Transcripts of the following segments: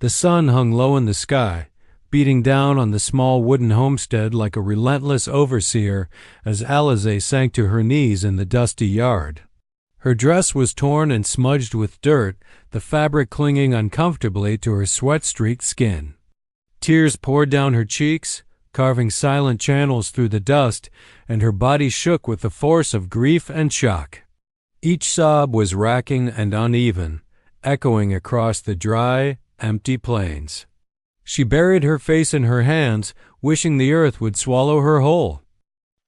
The sun hung low in the sky, beating down on the small wooden homestead like a relentless overseer as Alizay sank to her knees in the dusty yard. Her dress was torn and smudged with dirt, the fabric clinging uncomfortably to her sweat-streaked skin. Tears poured down her cheeks, carving silent channels through the dust, and her body shook with the force of grief and shock. Each sob was racking and uneven, echoing across the dry, empty plains. She buried her face in her hands, wishing the earth would swallow her whole.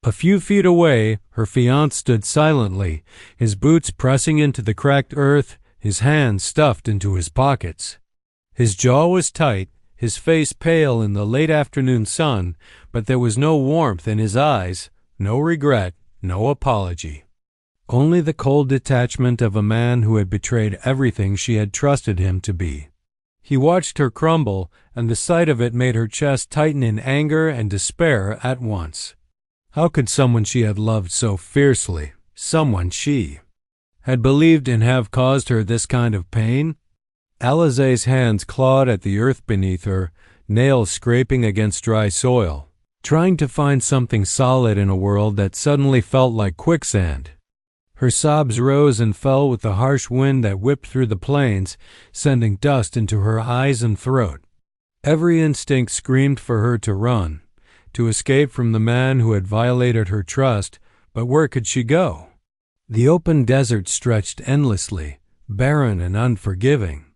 A few feet away, her fiancé stood silently, his boots pressing into the cracked earth, his hands stuffed into his pockets. His jaw was tight, his face pale in the late afternoon sun, but there was no warmth in his eyes, no regret, no apology. Only the cold detachment of a man who had betrayed everything she had trusted him to be. He watched her crumble, and the sight of it made her chest tighten in anger and despair at once. How could someone she had loved so fiercely, someone she had believed in, have caused her this kind of pain? Alizay's hands clawed at the earth beneath her, nails scraping against dry soil, trying to find something solid in a world that suddenly felt like quicksand. Her sobs rose and fell with the harsh wind that whipped through the plains, sending dust into her eyes and throat. Every instinct screamed for her to run, to escape from the man who had violated her trust, but where could she go? The open desert stretched endlessly, barren and unforgiving.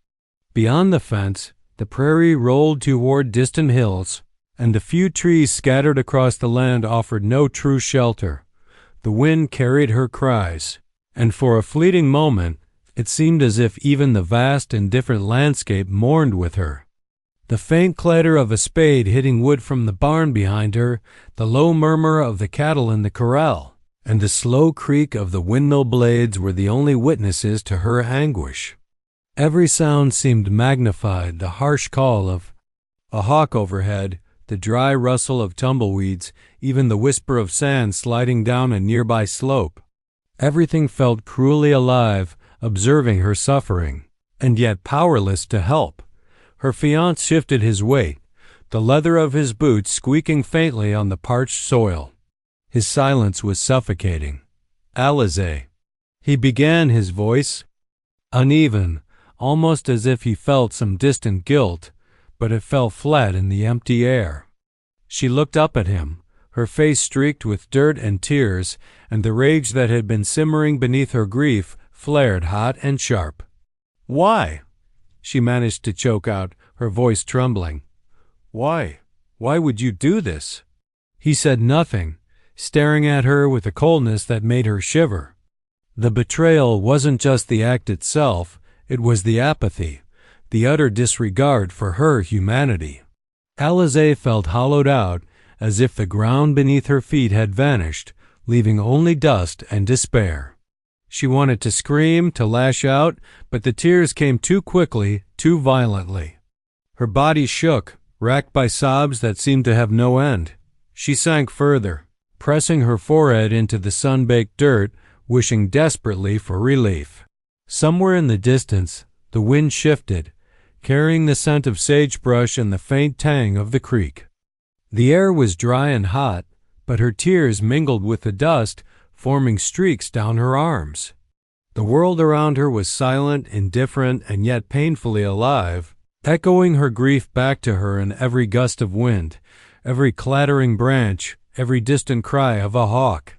Beyond the fence, the prairie rolled toward distant hills, and the few trees scattered across the land offered no true shelter. The wind carried her cries, and for a fleeting moment it seemed as if even the vast and different landscape mourned with her. The faint clatter of a spade hitting wood from the barn behind her, the low murmur of the cattle in the corral, and the slow creak of the windmill blades were the only witnesses to her anguish. Every sound seemed magnified, the harsh call of a hawk overhead, the dry rustle of tumbleweeds, even the whisper of sand sliding down a nearby slope. Everything felt cruelly alive, observing her suffering, and yet powerless to help. Her fiancé shifted his weight, the leather of his boots squeaking faintly on the parched soil. His silence was suffocating. Alizay. He began, his voice uneven, almost as if he felt some distant guilt, but it fell flat in the empty air. She looked up at him, her face streaked with dirt and tears, and the rage that had been simmering beneath her grief flared hot and sharp. "Why?" she managed to choke out, her voice trembling. "Why? Why would you do this?" He said nothing, staring at her with a coldness that made her shiver. The betrayal wasn't just the act itself, it was the apathy, the utter disregard for her humanity. Alizay felt hollowed out, as if the ground beneath her feet had vanished, leaving only dust and despair. She wanted to scream, to lash out, but the tears came too quickly, too violently. Her body shook, racked by sobs that seemed to have no end. She sank further, pressing her forehead into the sun-baked dirt, wishing desperately for relief. Somewhere in the distance, the wind shifted, carrying the scent of sagebrush and the faint tang of the creek. The air was dry and hot, but her tears mingled with the dust, forming streaks down her arms. The world around her was silent, indifferent, and yet painfully alive, echoing her grief back to her in every gust of wind, every clattering branch, every distant cry of a hawk.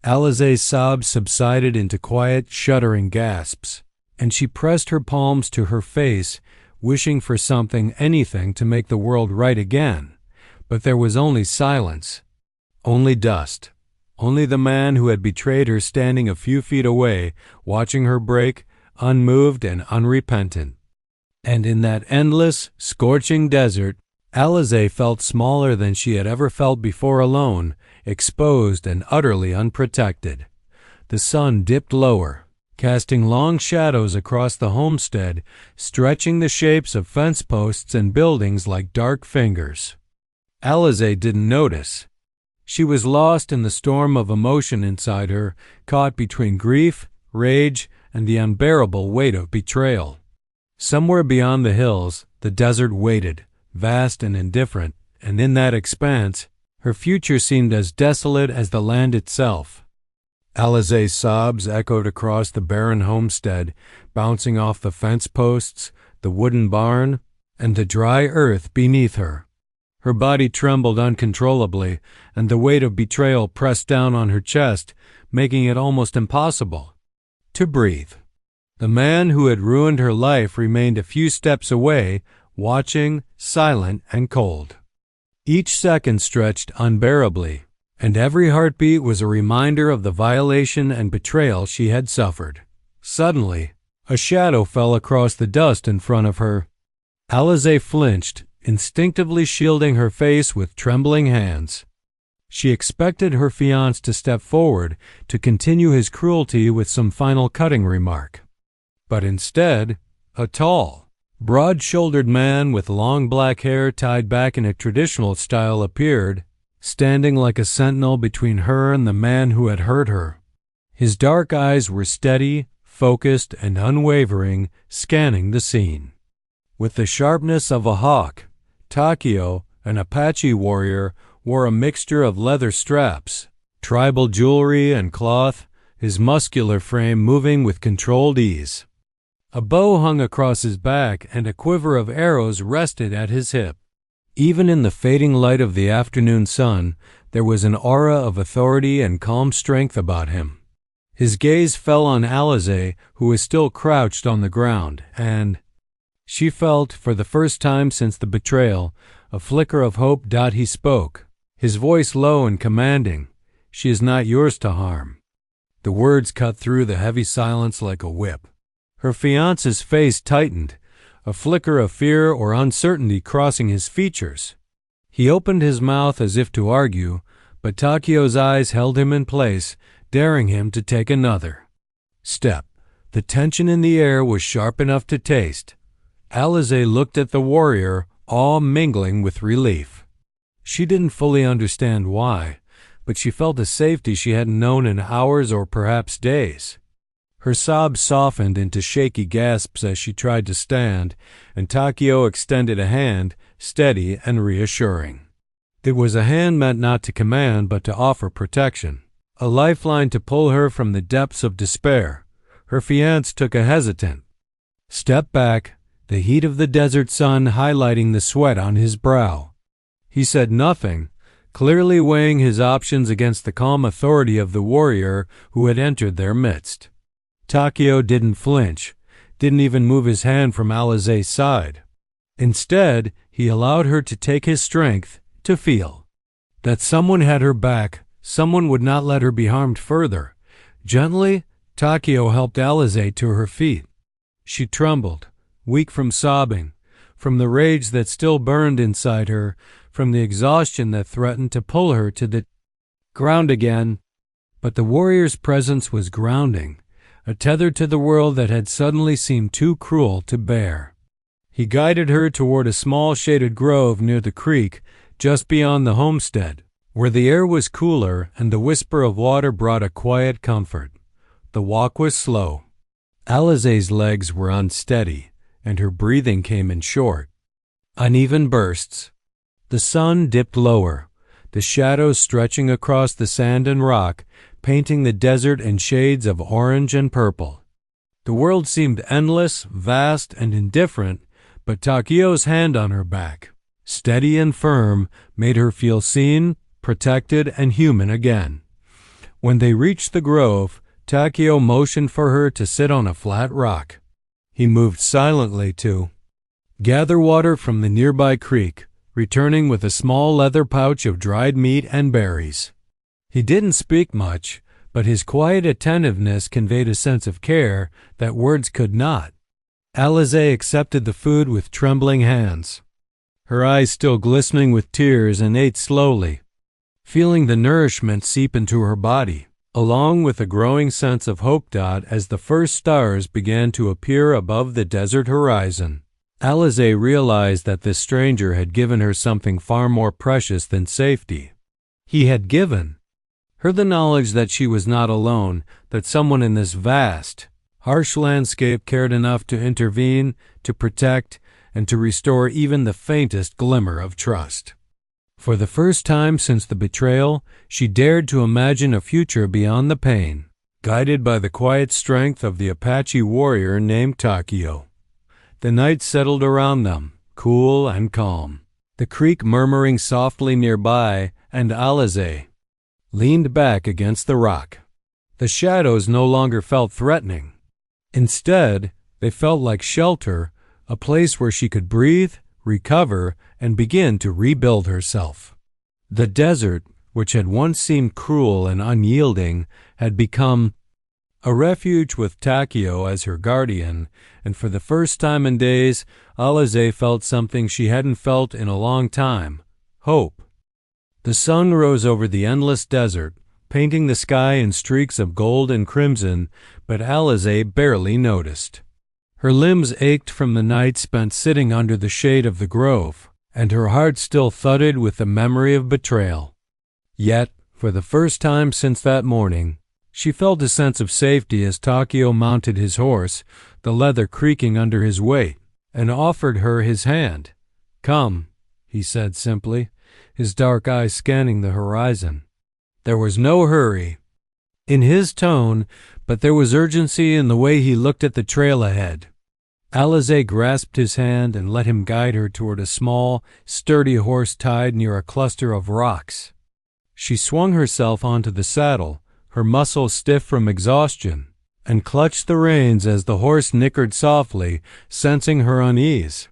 Alizay's sobs subsided into quiet, shuddering gasps, and she pressed her palms to her face, wishing for something, anything, to make the world right again. But there was only silence, only dust, only the man who had betrayed her standing a few feet away, watching her break, unmoved and unrepentant. And in that endless, scorching desert, Alizay felt smaller than she had ever felt before, alone, exposed and utterly unprotected. The sun dipped lower, casting long shadows across the homestead, stretching the shapes of fence posts and buildings like dark fingers. Alizay didn't notice. She was lost in the storm of emotion inside her, caught between grief, rage, and the unbearable weight of betrayal. Somewhere beyond the hills, The desert waited, vast and indifferent, and in that expanse, her future seemed as desolate as the land itself. Alizay's sobs echoed across the barren homestead, bouncing off the fence posts, the wooden barn, and the dry earth beneath her. Her body trembled uncontrollably, and the weight of betrayal pressed down on her chest, making it almost impossible to breathe. The man who had ruined her life remained a few steps away, watching, silent and cold. Each second stretched unbearably, and every heartbeat was a reminder of the violation and betrayal she had suffered. Suddenly, a shadow fell across the dust in front of her. Alizay flinched, instinctively shielding her face with trembling hands. She expected her fiancé to step forward to continue his cruelty with some final cutting remark. But instead, a tall, broad-shouldered man with long black hair tied back in a traditional style appeared, standing like a sentinel between her and the man who had hurt her. His dark eyes were steady, focused, and unwavering, scanning the scene. With the sharpness of a hawk, Tahkeo, an Apache warrior, wore a mixture of leather straps, tribal jewelry, and cloth, his muscular frame moving with controlled ease. A bow hung across his back, and a quiver of arrows rested at his hip. Even in the fading light of the afternoon sun, there was an aura of authority and calm strength about him. His gaze fell on Alizay, who was still crouched on the ground, and she felt, for the first time since the betrayal, a flicker of hope. He spoke, his voice low and commanding. "She is not yours to harm." The words cut through the heavy silence like a whip. Her fiancé's face tightened, a flicker of fear or uncertainty crossing his features. He opened his mouth as if to argue, but Tahkeo's eyes held him in place, daring him to take another step. The tension in the air was sharp enough to taste. Alizay looked at the warrior, awe mingling with relief. She didn't fully understand why, but she felt a safety she hadn't known in hours or perhaps days. Her sobs softened into shaky gasps as she tried to stand, and Tahkeo extended a hand, steady and reassuring. It was a hand meant not to command but to offer protection, a lifeline to pull her from the depths of despair. Her fiancé took a hesitant step back, the heat of the desert sun highlighting the sweat on his brow. He said nothing, clearly weighing his options against the calm authority of the warrior who had entered their midst. Tahkeo didn't flinch, didn't even move his hand from Alizay's side. Instead, he allowed her to take his strength, to feel that someone had her back, someone would not let her be harmed further. Gently, Tahkeo helped Alizay to her feet. She trembled, weak from sobbing, from the rage that still burned inside her, from the exhaustion that threatened to pull her to the ground again. But the warrior's presence was grounding, a tether to the world that had suddenly seemed too cruel to bear. He guided her toward a small shaded grove near the creek, just beyond the homestead, where the air was cooler and the whisper of water brought a quiet comfort. The walk was slow. Alizay's legs were unsteady, and her breathing came in short, uneven bursts. The sun dipped lower, the shadows stretching across the sand and rock, painting the desert in shades of orange and purple. The world seemed endless, vast, and indifferent, but Tahkeo's hand on her back, steady and firm, made her feel seen, protected, and human again. When they reached the grove, Tahkeo motioned for her to sit on a flat rock. He moved silently to gather water from the nearby creek, returning with a small leather pouch of dried meat and berries. He didn't speak much, but his quiet attentiveness conveyed a sense of care that words could not. Alizay accepted the food with trembling hands, her eyes still glistening with tears, and ate slowly, feeling the nourishment seep into her body, along with a growing sense of hope. As the first stars began to appear above the desert horizon, Alizay realized that this stranger had given her something far more precious than safety. He had given her the knowledge that she was not alone, that someone in this vast, harsh landscape cared enough to intervene, to protect, and to restore even the faintest glimmer of trust. For the first time since the betrayal, she dared to imagine a future beyond the pain, guided by the quiet strength of the Apache warrior named Tahkeo. The night settled around them, cool and calm, the creek murmuring softly nearby, and Alizay leaned back against the rock. The shadows no longer felt threatening. Instead, they felt like shelter, a place where she could breathe, recover, and begin to rebuild herself. The desert, which had once seemed cruel and unyielding, had become a refuge with Tahkeo as her guardian, and for the first time in days, Alizay felt something she hadn't felt in a long time: hope. The sun rose over the endless desert, painting the sky in streaks of gold and crimson, but Alizay barely noticed. Her limbs ached from the night spent sitting under the shade of the grove, and her heart still thudded with the memory of betrayal. Yet, for the first time since that morning, she felt a sense of safety as Tahkeo mounted his horse, the leather creaking under his weight, and offered her his hand. "Come," he said simply, his dark eyes scanning the horizon. There was no hurry in his tone, but there was urgency in the way he looked at the trail ahead. Alizay grasped his hand and let him guide her toward a small, sturdy horse tied near a cluster of rocks. She swung herself onto the saddle, her muscles stiff from exhaustion, and clutched the reins as the horse nickered softly, sensing her unease.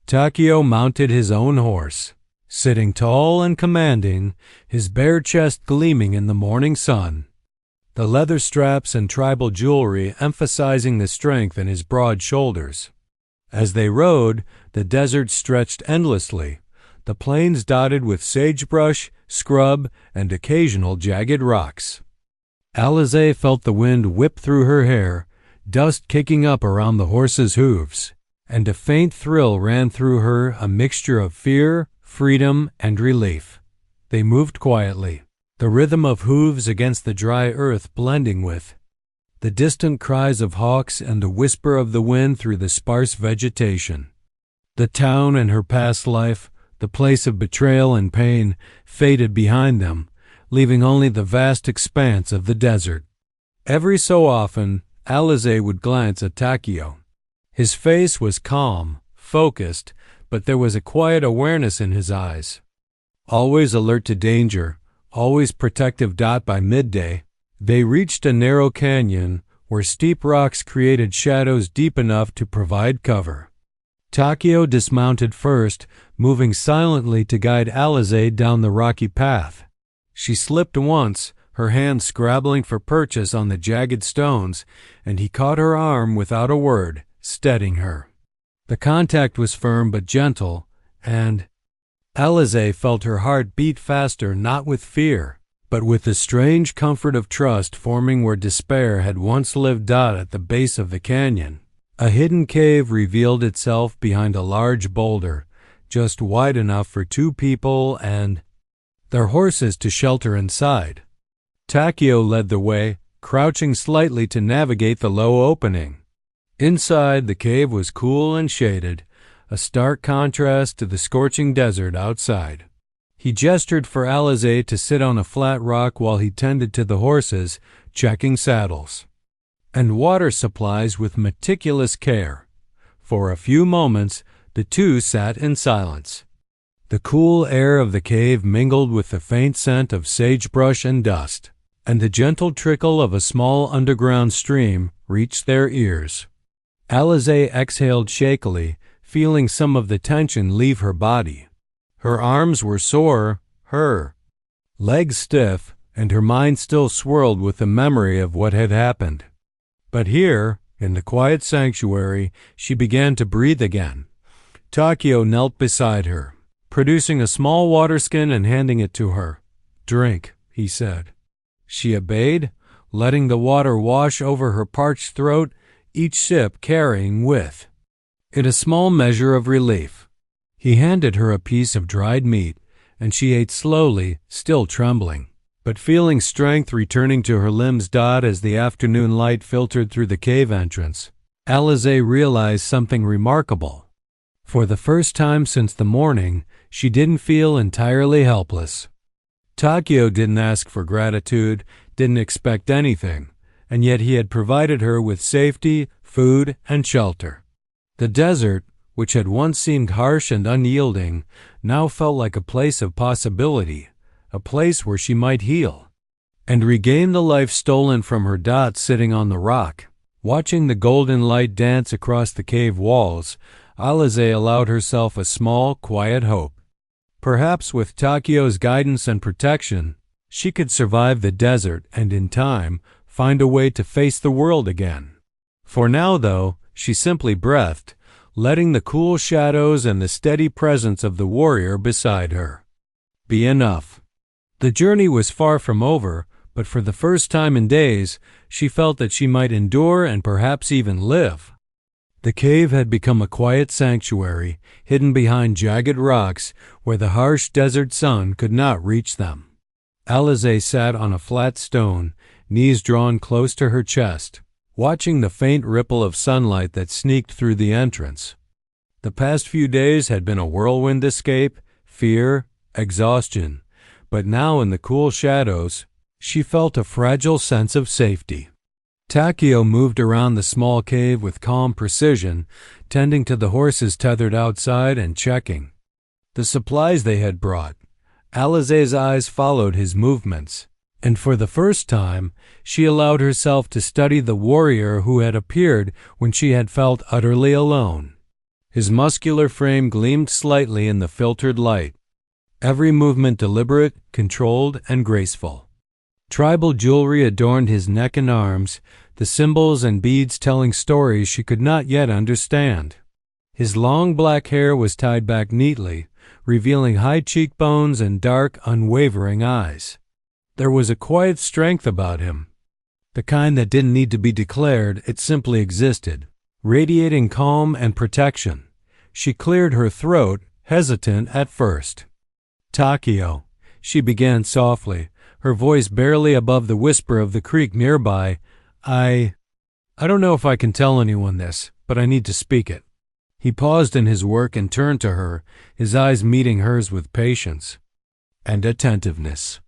Tahkeo mounted his own horse, sitting tall and commanding, his bare chest gleaming in the morning sun, the leather straps and tribal jewelry emphasizing the strength in his broad shoulders. As they rode, the desert stretched endlessly, the plains dotted with sagebrush, scrub, and occasional jagged rocks. Alizay felt the wind whip through her hair, dust kicking up around the horse's hooves, and a faint thrill ran through her, a mixture of fear, freedom, and relief. They moved quietly, the rhythm of hooves against the dry earth blending with the distant cries of hawks and the whisper of the wind through the sparse vegetation. The town and her past life, the place of betrayal and pain, faded behind them, leaving only the vast expanse of the desert. Every so often, Alizay would glance at Tahkeo. His face was calm, focused, but there was a quiet awareness in his eyes. Always alert to danger, always protective. By midday, they reached a narrow canyon where steep rocks created shadows deep enough to provide cover. Tahkeo dismounted first, moving silently to guide Alizay down the rocky path. She slipped once, her hand scrabbling for purchase on the jagged stones, and he caught her arm without a word, steadying her. The contact was firm but gentle, and Alizay felt her heart beat faster, not with fear, but with the strange comfort of trust forming where despair had once lived. At the base of the canyon, a hidden cave revealed itself behind a large boulder, just wide enough for two people and their horses to shelter inside. Tahkeo led the way, crouching slightly to navigate the low opening. Inside, the cave was cool and shaded, a stark contrast to the scorching desert outside. He gestured for Alizay to sit on a flat rock while he tended to the horses, checking saddles and water supplies with meticulous care. For a few moments, the two sat in silence. The cool air of the cave mingled with the faint scent of sagebrush and dust, and the gentle trickle of a small underground stream reached their ears. Alizay exhaled shakily, feeling some of the tension leave her body. Her arms were sore, her legs stiff, and her mind still swirled with the memory of what had happened. But here, in the quiet sanctuary, she began to breathe again. Tahkeo knelt beside her, producing a small water skin and handing it to her. "Drink," he said. She obeyed, letting the water wash over her parched throat, each sip carrying with it a small measure of relief. He handed her a piece of dried meat, and she ate slowly, still trembling, but feeling strength returning to her limbs. As the afternoon light filtered through the cave entrance, Alizay realized something remarkable. For the first time since the morning, she didn't feel entirely helpless. Tahkeo didn't ask for gratitude, didn't expect anything, and yet he had provided her with safety, food, and shelter. The desert, which had once seemed harsh and unyielding, now felt like a place of possibility, a place where she might heal and regain the life stolen from her dot sitting on the rock. Watching the golden light dance across the cave walls, Alizay allowed herself a small, quiet hope. Perhaps with Tahkeo's guidance and protection, she could survive the desert and, in time, find a way to face the world again. For now, though, she simply breathed, letting the cool shadows and the steady presence of the warrior beside her be enough. The journey was far from over, but for the first time in days, she felt that she might endure and perhaps even live. The cave had become a quiet sanctuary, hidden behind jagged rocks where the harsh desert sun could not reach them. Alizay sat on a flat stone, knees drawn close to her chest, watching the faint ripple of sunlight that sneaked through the entrance. The past few days had been a whirlwind escape, fear, exhaustion, but now in the cool shadows, she felt a fragile sense of safety. Tahkeo moved around the small cave with calm precision, tending to the horses tethered outside and checking the supplies they had brought. Alizay's eyes followed his movements, and for the first time, she allowed herself to study the warrior who had appeared when she had felt utterly alone. His muscular frame gleamed slightly in the filtered light, every movement deliberate, controlled, and graceful. Tribal jewelry adorned his neck and arms, the symbols and beads telling stories she could not yet understand. His long black hair was tied back neatly, revealing high cheekbones and dark, unwavering eyes. There was a quiet strength about him, the kind that didn't need to be declared, it simply existed, radiating calm and protection. She cleared her throat, hesitant at first. "Tahkeo," she began softly, her voice barely above the whisper of the creek nearby. I don't know if I can tell anyone this, but I need to speak it." He paused in his work and turned to her, his eyes meeting hers with patience and attentiveness.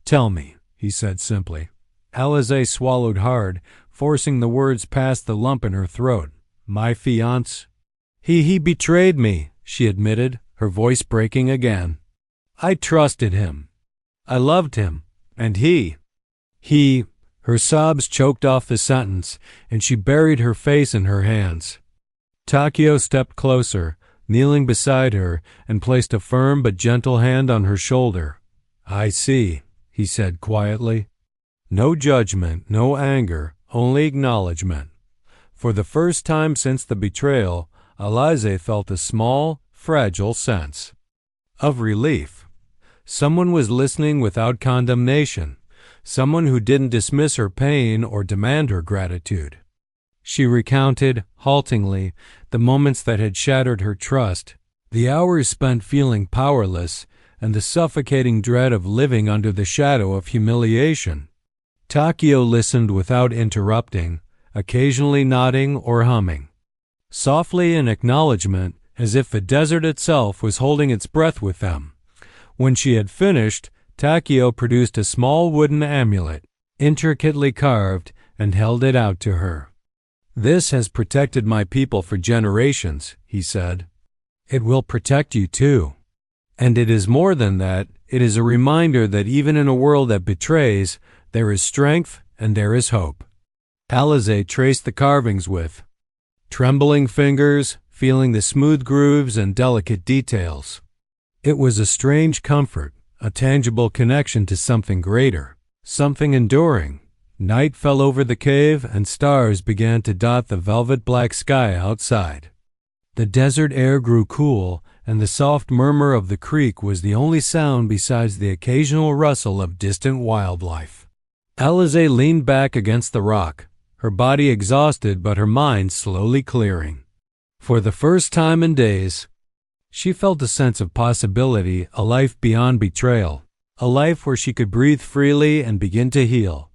"Tell me," he said simply. Alizay swallowed hard, forcing the words past the lump in her throat. "My fiancé. He betrayed me," she admitted, her voice breaking again. "I trusted him. I loved him. And he, her sobs choked off the sentence, and she buried her face in her hands. Tahkeo stepped closer, kneeling beside her, and placed a firm but gentle hand on her shoulder. "I see," he said quietly. No judgment, no anger, only acknowledgement. For the first time since the betrayal, Alizay felt a small, fragile sense of relief. Someone was listening without condemnation, someone who didn't dismiss her pain or demand her gratitude. She recounted, haltingly, the moments that had shattered her trust, the hours spent feeling powerless, and the suffocating dread of living under the shadow of humiliation. Tahkeo listened without interrupting, occasionally nodding or humming, softly in acknowledgement, as if the desert itself was holding its breath with them. When she had finished, Tahkeo produced a small wooden amulet, intricately carved, and held it out to her. "This has protected my people for generations," he said. "It will protect you too. And it is more than that, it is a reminder that even in a world that betrays, there is strength and there is hope." Alizay traced the carvings with trembling fingers, feeling the smooth grooves and delicate details. It was a strange comfort, a tangible connection to something greater, something enduring. Night fell over the cave, and stars began to dot the velvet black sky outside. The desert air grew cool, and the soft murmur of the creek was the only sound besides the occasional rustle of distant wildlife. Alizay leaned back against the rock, her body exhausted but her mind slowly clearing. For the first time in days, she felt a sense of possibility, a life beyond betrayal, a life where she could breathe freely and begin to heal.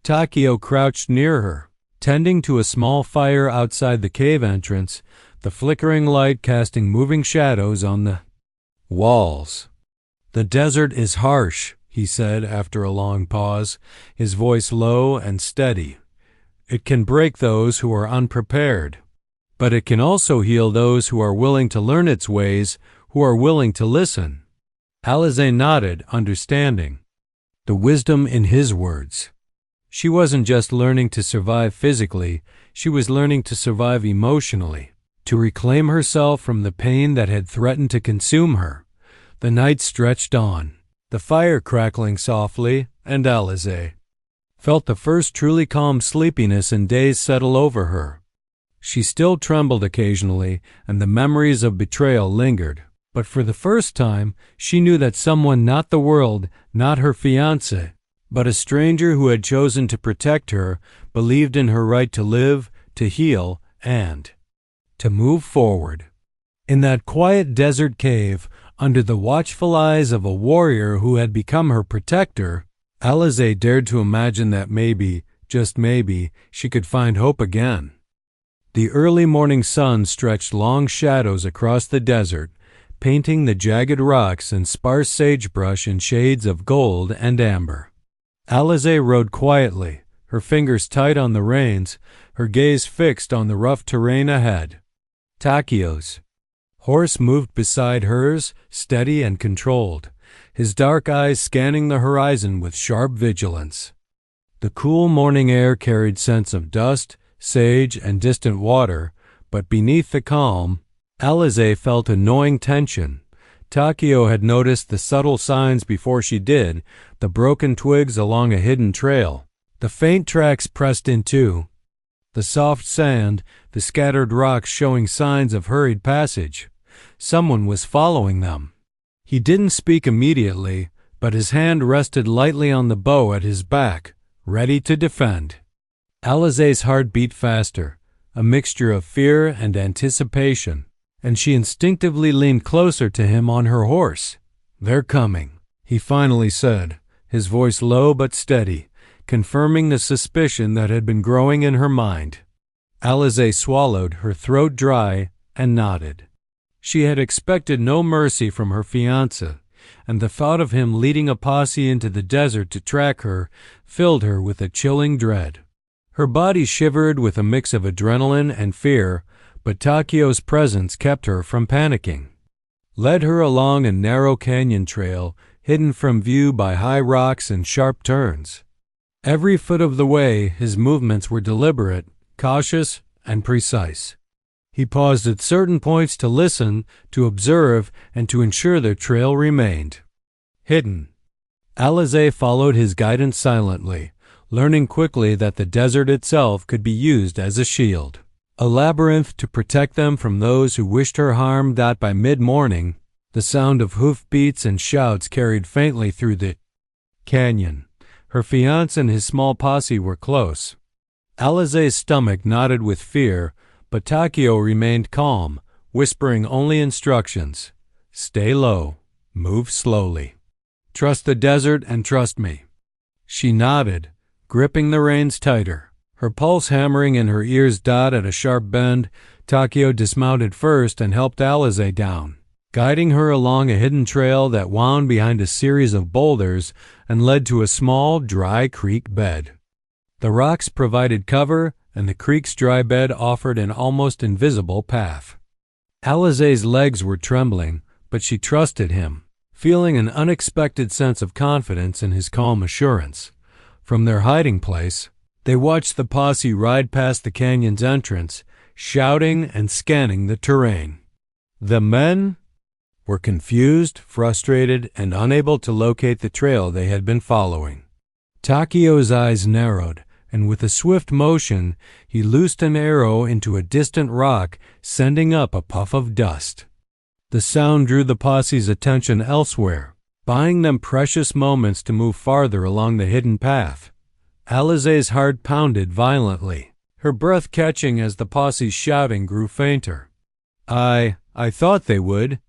Tahkeo crouched near her, tending to a small fire outside the cave entrance, the flickering light casting moving shadows on the walls. "The desert is harsh," he said after a long pause, his voice low and steady. "It can break those who are unprepared, but it can also heal those who are willing to learn its ways, who are willing to listen." Alizay nodded, understanding the wisdom in his words. She wasn't just learning to survive physically, she was learning to survive emotionally, to reclaim herself from the pain that had threatened to consume her. The night stretched on, the fire crackling softly, and Alizay felt the first truly calm sleepiness in days settle over her. She still trembled occasionally, and the memories of betrayal lingered. But for the first time, she knew that someone, not the world, not her fiancé, but a stranger who had chosen to protect her, believed in her right to live, to heal, and to move forward. In that quiet desert cave, under the watchful eyes of a warrior who had become her protector, Alizay dared to imagine that maybe, just maybe, she could find hope again. The early morning sun stretched long shadows across the desert, painting the jagged rocks and sparse sagebrush in shades of gold and amber. Alizay rode quietly, her fingers tight on the reins, her gaze fixed on the rough terrain ahead. Tahkeo's horse moved beside hers, steady and controlled, his dark eyes scanning the horizon with sharp vigilance. The cool morning air carried scents of dust, sage, and distant water, but beneath the calm, Alizay felt a gnawing tension. Tahkeo had noticed the subtle signs before she did, the broken twigs along a hidden trail, the faint tracks pressed into the soft sand, the scattered rocks showing signs of hurried passage. Someone was following them. He didn't speak immediately, but his hand rested lightly on the bow at his back, ready to defend. Alizay's heart beat faster, a mixture of fear and anticipation, and she instinctively leaned closer to him on her horse. "They're coming," he finally said, his voice low but steady, confirming the suspicion that had been growing in her mind. Alizay swallowed, her throat dry, and nodded. She had expected no mercy from her fiancé, and the thought of him leading a posse into the desert to track her filled her with a chilling dread. Her body shivered with a mix of adrenaline and fear, but Tahkeo's presence kept her from panicking. Led her along a narrow canyon trail, hidden from view by high rocks and sharp turns. Every foot of the way, his movements were deliberate, cautious, and precise. He paused at certain points to listen, to observe, and to ensure their trail remained hidden. Alizay followed his guidance silently, learning quickly that the desert itself could be used as a shield, a labyrinth to protect them from those who wished her harm. That by mid-morning, the sound of hoofbeats and shouts carried faintly through the canyon. Her fiancé and his small posse were close. Alizay's stomach knotted with fear, but Tahkeo remained calm, whispering only instructions. "Stay low. Move slowly. Trust the desert and trust me." She nodded, gripping the reins tighter, her pulse hammering in her ears. At a sharp bend, Tahkeo dismounted first and helped Alizay down, guiding her along a hidden trail that wound behind a series of boulders and led to a small, dry creek bed. The rocks provided cover, and the creek's dry bed offered an almost invisible path. Alizay's legs were trembling, but she trusted him, feeling an unexpected sense of confidence in his calm assurance. From their hiding place, they watched the posse ride past the canyon's entrance, shouting and scanning the terrain. The men were confused, frustrated, and unable to locate the trail they had been following. Tahkeo's eyes narrowed, and with a swift motion, he loosed an arrow into a distant rock, sending up a puff of dust. The sound drew the posse's attention elsewhere, buying them precious moments to move farther along the hidden path. Alizay's heart pounded violently, her breath catching as the posse's shouting grew fainter. I thought they would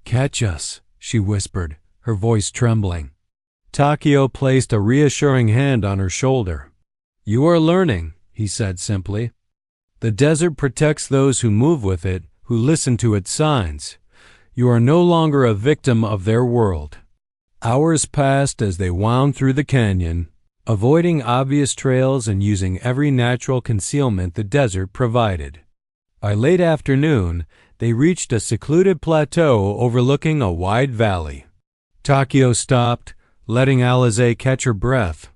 catch us," she whispered, her voice trembling. Tahkeo placed a reassuring hand on her shoulder. "You are learning," he said simply. "The desert protects those who move with it, who listen to its signs. You are no longer a victim of their world. Hours passed as they wound through the canyon, avoiding obvious trails and using every natural concealment the desert provided. By late afternoon, they reached a secluded plateau overlooking a wide valley. Tahkeo stopped, letting Alizay catch her breath.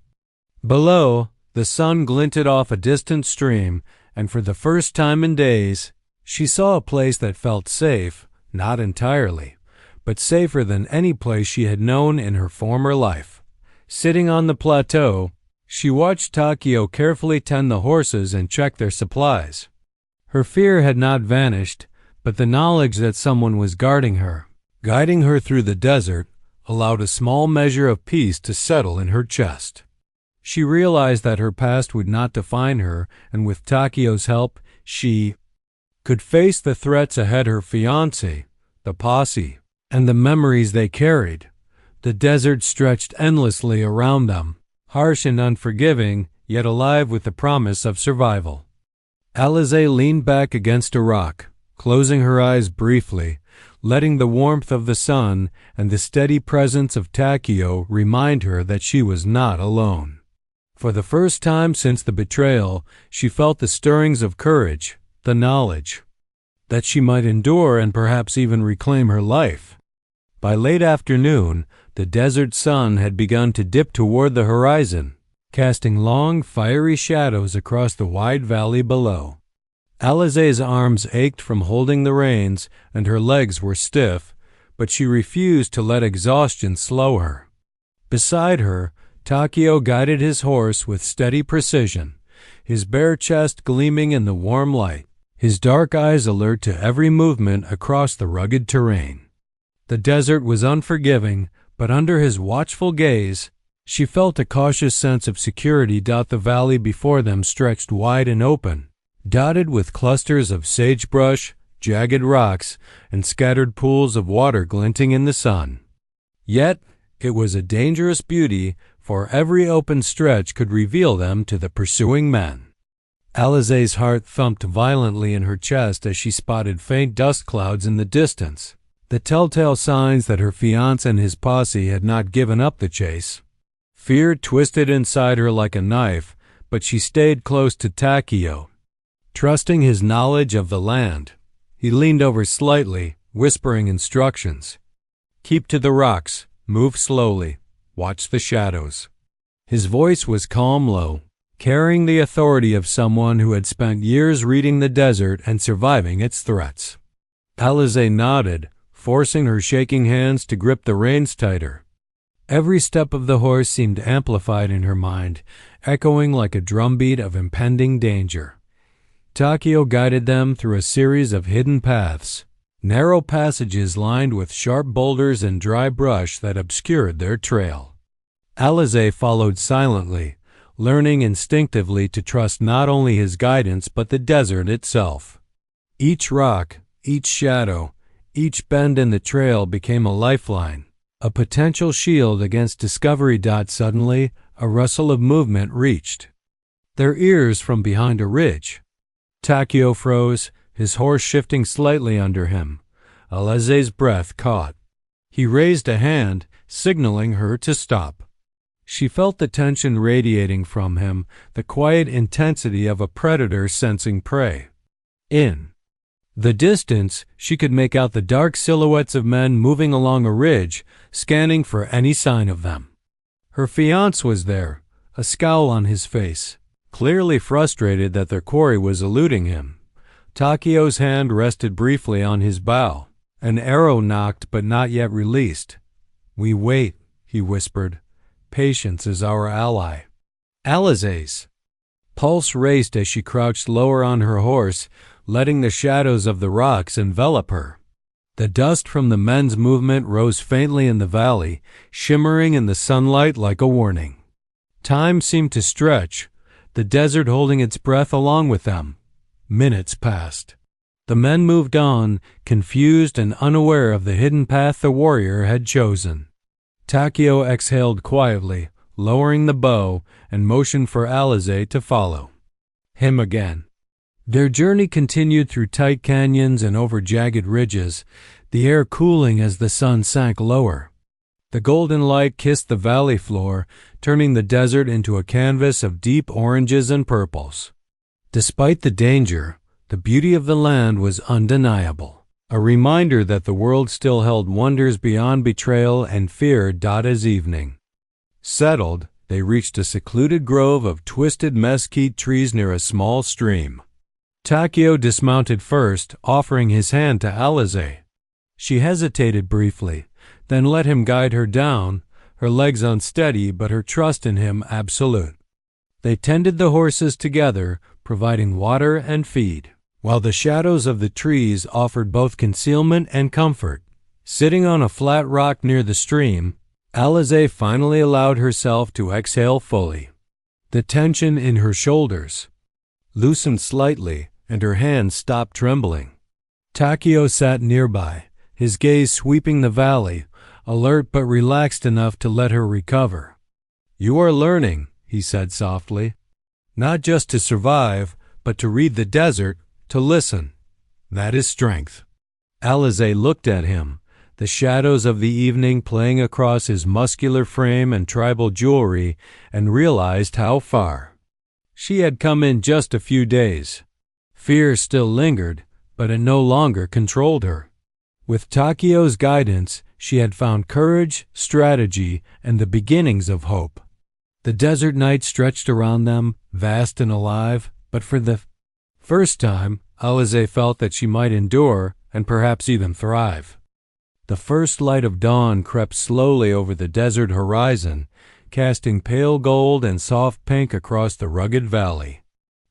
Below, the sun glinted off a distant stream, and for the first time in days, she saw a place that felt safe, not entirely, but safer than any place she had known in her former life. Sitting on the plateau, she watched Tahkeo carefully tend the horses and check their supplies. Her fear had not vanished, but the knowledge that someone was guarding her, guiding her through the desert, allowed a small measure of peace to settle in her chest. She realized that her past would not define her, and with Tahkeo's help, she could face the threats ahead: her fiancé, the posse, and the memories they carried. The desert stretched endlessly around them, harsh and unforgiving, yet alive with the promise of survival. Alizay leaned back against a rock, closing her eyes briefly, letting the warmth of the sun and the steady presence of Tahkeo remind her that she was not alone. For the first time since the betrayal, she felt the stirrings of courage, the knowledge that she might endure and perhaps even reclaim her life. By late afternoon, the desert sun had begun to dip toward the horizon, casting long, fiery shadows across the wide valley below. Alizay's arms ached from holding the reins, and her legs were stiff, but she refused to let exhaustion slow her. Beside her, Tahkeo guided his horse with steady precision, his bare chest gleaming in the warm light, his dark eyes alert to every movement across the rugged terrain. The desert was unforgiving, but under his watchful gaze, she felt a cautious sense of security. The valley before them stretched wide and open, dotted with clusters of sagebrush, jagged rocks, and scattered pools of water glinting in the sun. Yet, it was a dangerous beauty, for every open stretch could reveal them to the pursuing men. Alizay's heart thumped violently in her chest as she spotted faint dust clouds in the distance, the telltale signs that her fiancé and his posse had not given up the chase. Fear twisted inside her like a knife, but she stayed close to Tahkeo, trusting his knowledge of the land. He leaned over slightly, whispering instructions. "Keep to the rocks, move slowly, watch the shadows." His voice was calm, low, carrying the authority of someone who had spent years reading the desert and surviving its threats. Alizay nodded, forcing her shaking hands to grip the reins tighter. Every step of the horse seemed amplified in her mind, echoing like a drumbeat of impending danger. Tahkeo guided them through a series of hidden paths, narrow passages lined with sharp boulders and dry brush that obscured their trail. Alizay followed silently, learning instinctively to trust not only his guidance but the desert itself. Each rock, each shadow, each bend in the trail became a lifeline, a potential shield against discovery. Suddenly, a rustle of movement reached their ears from behind a ridge. Tahkeo froze, his horse shifting slightly under him. Alizay's breath caught. He raised a hand, signaling her to stop. She felt the tension radiating from him, the quiet intensity of a predator sensing prey. In the distance, she could make out the dark silhouettes of men moving along a ridge, scanning for any sign of them. Her fiancé was there, a scowl on his face, clearly frustrated that their quarry was eluding him. Tahkeo's hand rested briefly on his bow. An arrow knocked but not yet released. "We wait," he whispered. "Patience is our ally." Alizay's pulse raced as she crouched lower on her horse, letting the shadows of the rocks envelop her. The dust from the men's movement rose faintly in the valley, shimmering in the sunlight like a warning. Time seemed to stretch, the desert holding its breath along with them. Minutes passed. The men moved on, confused and unaware of the hidden path the warrior had chosen. Tahkeo exhaled quietly, lowering the bow, and motioned for Alizay to follow him again. Their journey continued through tight canyons and over jagged ridges, the air cooling as the sun sank lower. The golden light kissed the valley floor, turning the desert into a canvas of deep oranges and purples. Despite the danger, the beauty of the land was undeniable, a reminder that the world still held wonders beyond betrayal and fear. As evening settled, they reached a secluded grove of twisted mesquite trees near a small stream. Tahkeo dismounted first, offering his hand to Alizay. She hesitated briefly, then let him guide her down, her legs unsteady but her trust in him absolute. They tended the horses together, providing water and feed, while the shadows of the trees offered both concealment and comfort. Sitting on a flat rock near the stream, Alizay finally allowed herself to exhale fully. The tension in her shoulders loosened slightly, and her hands stopped trembling. Tahkeo sat nearby, his gaze sweeping the valley, alert but relaxed enough to let her recover. "You are learning," he said softly. "Not just to survive, but to read the desert, to listen. That is strength." Alizay looked at him, the shadows of the evening playing across his muscular frame and tribal jewelry, and realized how far she had come in just a few days. Fear still lingered, but it no longer controlled her. With Tahkeo's guidance, she had found courage, strategy, and the beginnings of hope. The desert night stretched around them, vast and alive, but for the first time, Alizay felt that she might endure and perhaps even thrive. The first light of dawn crept slowly over the desert horizon, casting pale gold and soft pink across the rugged valley.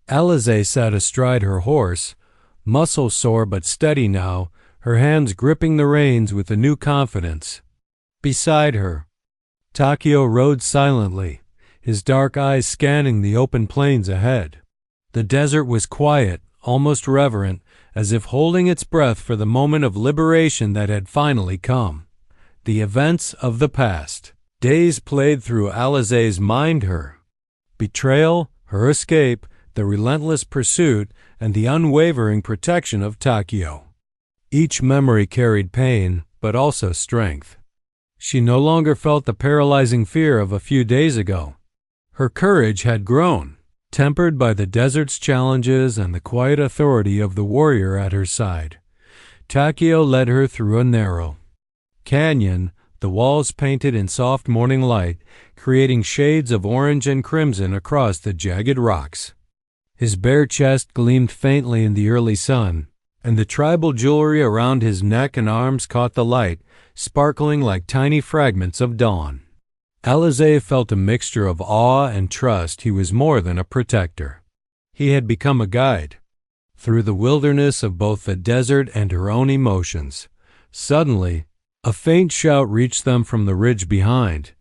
Alizay sat astride her horse, muscle sore but steady now, her hands gripping the reins with a new confidence. Beside her, Tahkeo rode silently, his dark eyes scanning the open plains ahead. The desert was quiet, almost reverent, as if holding its breath for the moment of liberation that had finally come. The events of the past days played through Alizay's mind. Her betrayal, her escape, the relentless pursuit, and the unwavering protection of Tahkeo. Each memory carried pain, but also strength. She no longer felt the paralyzing fear of a few days ago. Her courage had grown, tempered by the desert's challenges and the quiet authority of the warrior at her side. Tahkeo led her through a narrow canyon, the walls painted in soft morning light, creating shades of orange and crimson across the jagged rocks. His bare chest gleamed faintly in the early sun, and the tribal jewelry around his neck and arms caught the light, sparkling like tiny fragments of dawn. Alizay felt a mixture of awe and trust. He was more than a protector. He had become a guide through the wilderness of both the desert and her own emotions. Suddenly, a faint shout reached them from the ridge behind,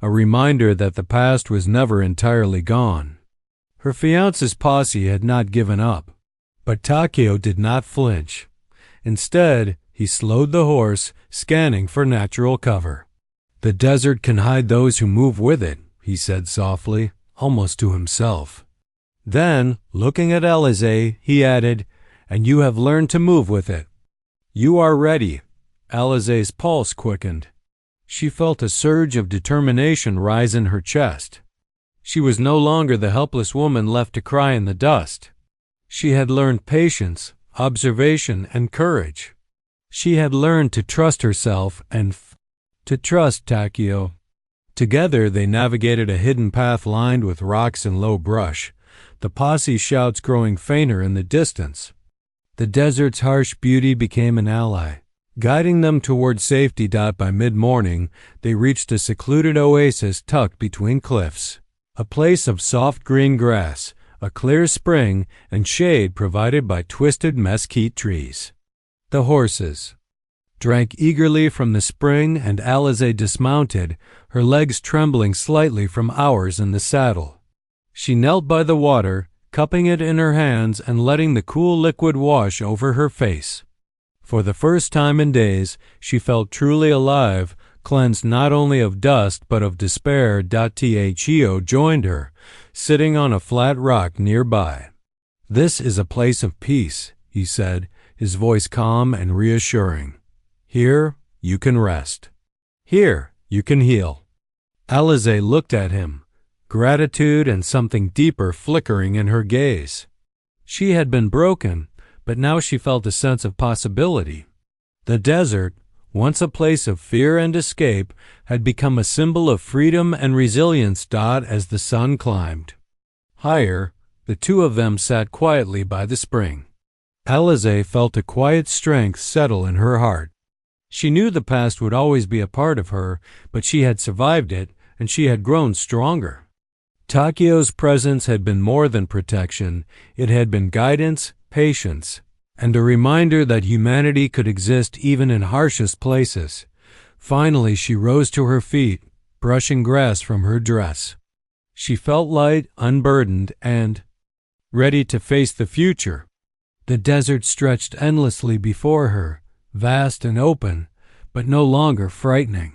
a reminder that the past was never entirely gone. Her fiancé's posse had not given up, but Tahkeo did not flinch. Instead, he slowed the horse, scanning for natural cover. "The desert can hide those who move with it," he said softly, almost to himself. Then, looking at Alizay, he added, "And you have learned to move with it. You are ready." Alizay's pulse quickened. She felt a surge of determination rise in her chest. She was no longer the helpless woman left to cry in the dust. She had learned patience, observation, and courage. She had learned to trust herself and to trust Tahkeo. Together they navigated a hidden path lined with rocks and low brush, the posse shouts growing fainter in the distance. The desert's harsh beauty became an ally, guiding them toward safety. By mid-morning, they reached a secluded oasis tucked between cliffs, a place of soft green grass, a clear spring, and shade provided by twisted mesquite trees. The horses drank eagerly from the spring, and Alizay dismounted, her legs trembling slightly from hours in the saddle. She knelt by the water, cupping it in her hands and letting the cool liquid wash over her face. For the first time in days, she felt truly alive, cleansed not only of dust but of despair. Tahkeo joined her, sitting on a flat rock nearby. "This is a place of peace," he said, his voice calm and reassuring. "Here you can rest. Here you can heal." Alizay looked at him, gratitude and something deeper flickering in her gaze. She had been broken, but now she felt a sense of possibility. The desert, once a place of fear and escape, had become a symbol of freedom and resilience. As the sun climbed higher, the two of them sat quietly by the spring. Alizay felt a quiet strength settle in her heart. She knew the past would always be a part of her, but she had survived it, and she had grown stronger. Tahkeo's presence had been more than protection. It had been guidance, patience, and a reminder that humanity could exist even in harshest places. Finally, she rose to her feet, brushing grass from her dress. She felt light, unburdened, and ready to face the future. The desert stretched endlessly before her, vast and open, but no longer frightening.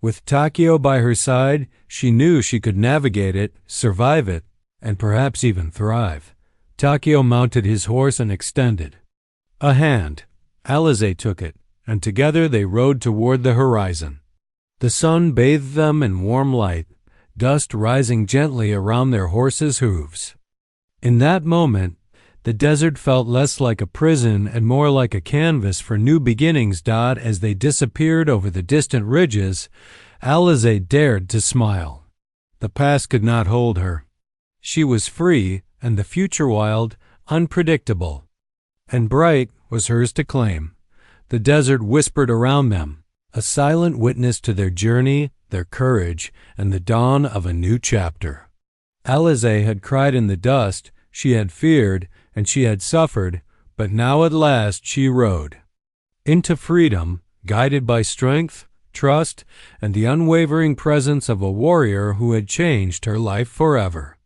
With Tahkeo by her side, she knew she could navigate it, survive it, and perhaps even thrive. Tahkeo mounted his horse and extended a hand. Alizay took it, and together they rode toward the horizon. The sun bathed them in warm light, dust rising gently around their horses' hooves. In that moment, the desert felt less like a prison and more like a canvas for new beginnings. As they disappeared over the distant ridges, Alizay dared to smile. The past could not hold her. She was free, and the future wild, unpredictable, and bright was hers to claim. The desert whispered around them, a silent witness to their journey, their courage, and the dawn of a new chapter. Alizay had cried in the dust, she had feared, and she had suffered, but now at last she rode into freedom, guided by strength, trust, and the unwavering presence of a warrior who had changed her life forever.